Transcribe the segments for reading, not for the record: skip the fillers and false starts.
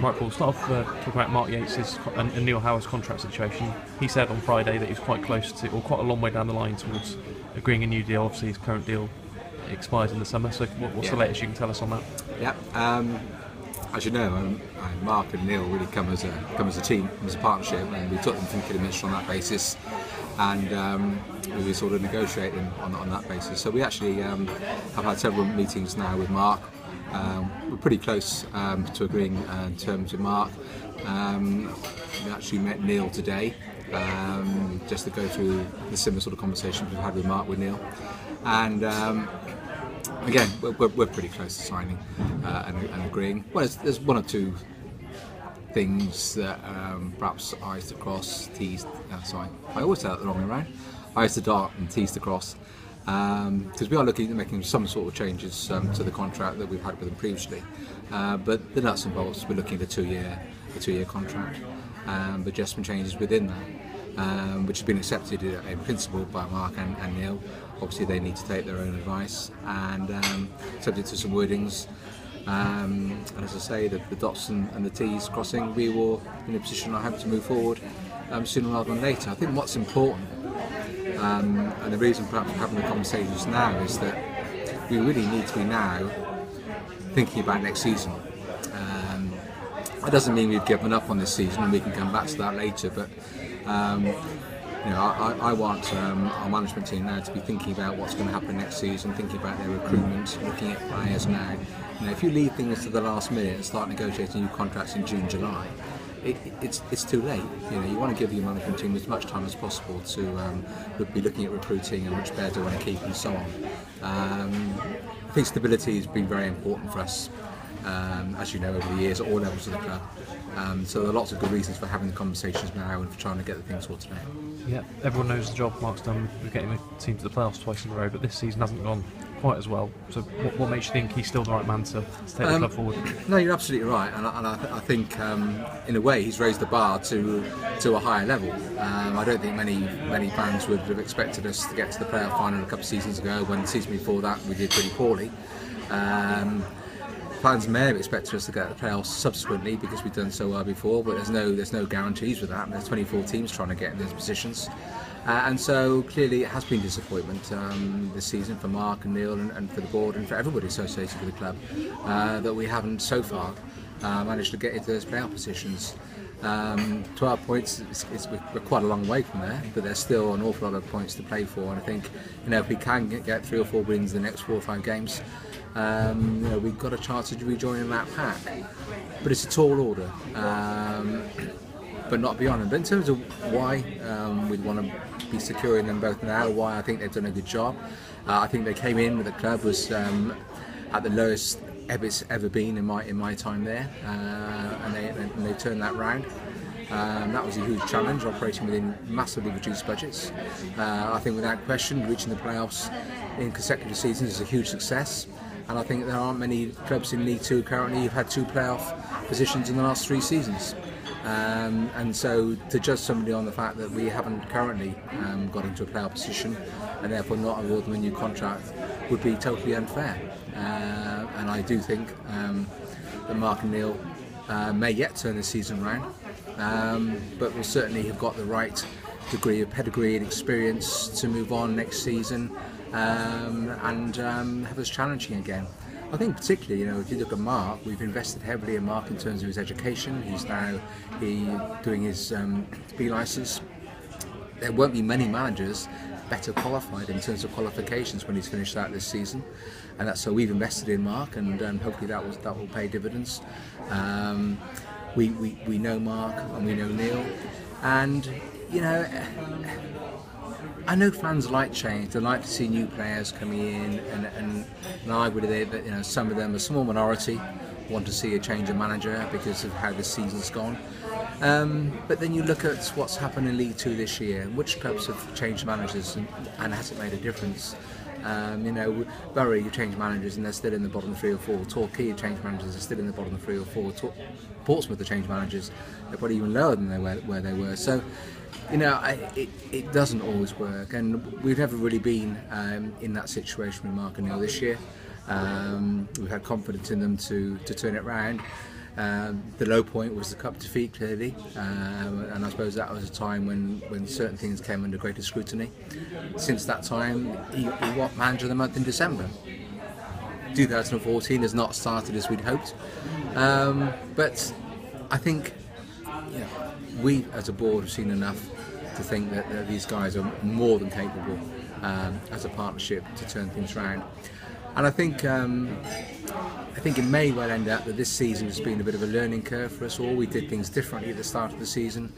Right, Paul, start off talking about Mark Yates' and Neil Howarth's contract situation. He said on Friday that he was quite close to, or quite a long way down the line towards agreeing a new deal. Obviously, his current deal expires in the summer, so what's the latest you can tell us on that? Yeah, as you know, Mark and Neil really come as a team, as a partnership, and we took them from Kidderminster on that basis, and we were sort of negotiating on that basis. So we actually have had several meetings now with Mark. We're pretty close to agreeing in terms with Mark. We actually met Neil today just to go through the similar sort of conversations we've had with Mark with Neil, and again we're pretty close to signing and agreeing. Well, there's one or two things that perhaps I's to cross, T's. Sorry, I always say that the wrong way around. I's to dot and T's to cross. Because we are looking at making some sort of changes to the contract that we've had with them previously, but the nuts and bolts, we're looking at a two-year contract, but just some changes within that, which has been accepted in principle by Mark and Neil. Obviously, they need to take their own advice, and subject to some wordings. And as I say, the dots and the T's crossing, we will in a position I hope to move forward sooner rather than later. I think what's important. And the reason perhaps we're having the conversations now is that we really need to be now thinking about next season. That doesn't mean we've given up on this season, and we can come back to that later, but I want our management team now to be thinking about what's going to happen next season, thinking about their recruitment, looking at players now. If you leave things to the last minute and start negotiating new contracts in June, July, it's too late. You want to give your management team as much time as possible to be looking at recruiting and which players they want to keep and so on. I think stability has been very important for us, as you know, over the years at all levels of the club. So there are lots of good reasons for having the conversations now and for trying to get the things sorted out. Yeah, everyone knows the job Mark's done with getting the team to the playoffs twice in a row, but this season hasn't gone quite as well. So what makes you think he's still the right man to take the club forward? No, you're absolutely right, and I think in a way he's raised the bar to a higher level. I don't think many fans would have expected us to get to the playoff final a couple of seasons ago, when the season before that we did pretty poorly. Fans may have expected us to get to the playoffs subsequently because we've done so well before, but there's no guarantees with that. There's 24 teams trying to get in those positions. And so clearly it has been disappointment this season for Mark and Neil and for the board and for everybody associated with the club that we haven't so far managed to get into those playoff positions. 12 points, we're quite a long way from there, but there's still an awful lot of points to play for, and I think if we can get 3 or 4 wins in the next 4 or 5 games, we've got a chance to rejoin in that pack. But it's a tall order, but not beyond. But in terms of why we'd want to be securing them both now, why I think they've done a good job. I think they came in with the club was at the lowest it's ever been in my time there, and they turned that round. That was a huge challenge, operating within massively reduced budgets. I think without question, reaching the playoffs in consecutive seasons is a huge success, and I think there aren't many clubs in League 2 currently who've had 2 playoff positions in the last 3 seasons. And so to judge somebody on the fact that we haven't currently got into a playoff position and therefore not award them a new contract would be totally unfair. And I do think that Mark and Neil may yet turn the season round, but will certainly have got the right degree of pedigree and experience to move on next season and have us challenging again. I think particularly, if you look at Mark, we've invested heavily in Mark in terms of his education. He's now doing his B licence. There won't be many managers better qualified in terms of qualifications when he's finished out this season, and that's so we've invested in Mark, and hopefully that will pay dividends. We know Mark and we know Neil, and I know fans like change. They like to see new players coming in, and I would say that some of them, a small minority, want to see a change of manager because of how the season's gone. But then you look at what's happened in League 2 this year, which clubs have changed managers and has it made a difference? Bury, you change managers and they're still in the bottom 3 or 4. Torquay changed managers, they're still in the bottom 3 or 4. Portsmouth have changed managers, they're probably even lower than where they were. So, it doesn't always work, and we've never really been in that situation with Mark and Neil this year. We've had confidence in them to turn it round. The low point was the cup defeat, clearly, and I suppose that was a time when certain things came under greater scrutiny. Since that time, he won Manager of the Month in December. 2014 has not started as we'd hoped, but I think we as a board have seen enough to think that these guys are more than capable as a partnership to turn things around. And I think it may well end up that this season has been a bit of a learning curve for us all. We did things differently at the start of the season.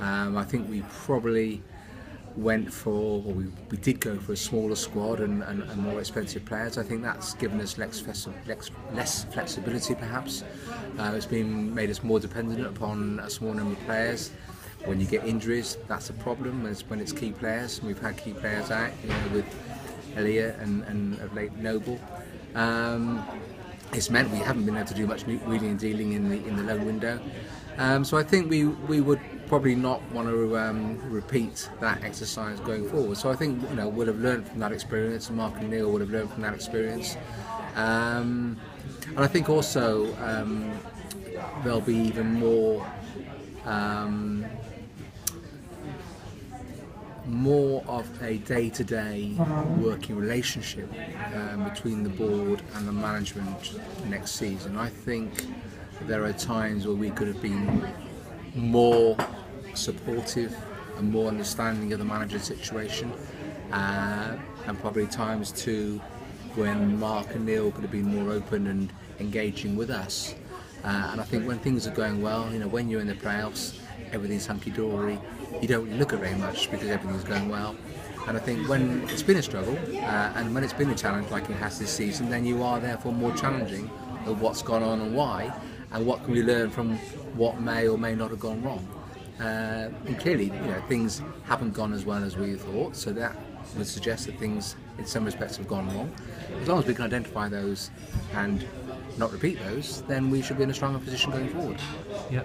I think we probably went for, or we did go for a smaller squad and more expensive players. I think that's given us less flexibility, perhaps. It's made us more dependent upon a small number of players. When you get injuries, that's a problem. When it's key players, we've had key players out, with Elliott and of late Noble. It's meant we haven't been able to do much wheeling and dealing in the loan window. So I think we would probably not want to repeat that exercise going forward. So I think we'll have learned from that experience, and Mark and Neil would have learned from that experience. And I think also there'll be even more of a day-to-day working relationship between the board and the management next season. I think there are times where we could have been more supportive and more understanding of the manager's situation, and probably times too when Mark and Neil could have been more open and engaging with us. And I think when things are going well, when you're in the playoffs, everything's hunky-dory. You don't look at very much because everything's going well. And I think when it's been a struggle and when it's been a challenge like it has this season, then you are therefore more challenging of what's gone on and why, and what can we learn from what may or may not have gone wrong. And clearly, things haven't gone as well as we thought, so that would suggest that things in some respects have gone wrong. As long as we can identify those and not repeat those, then we should be in a stronger position going forward. Yeah.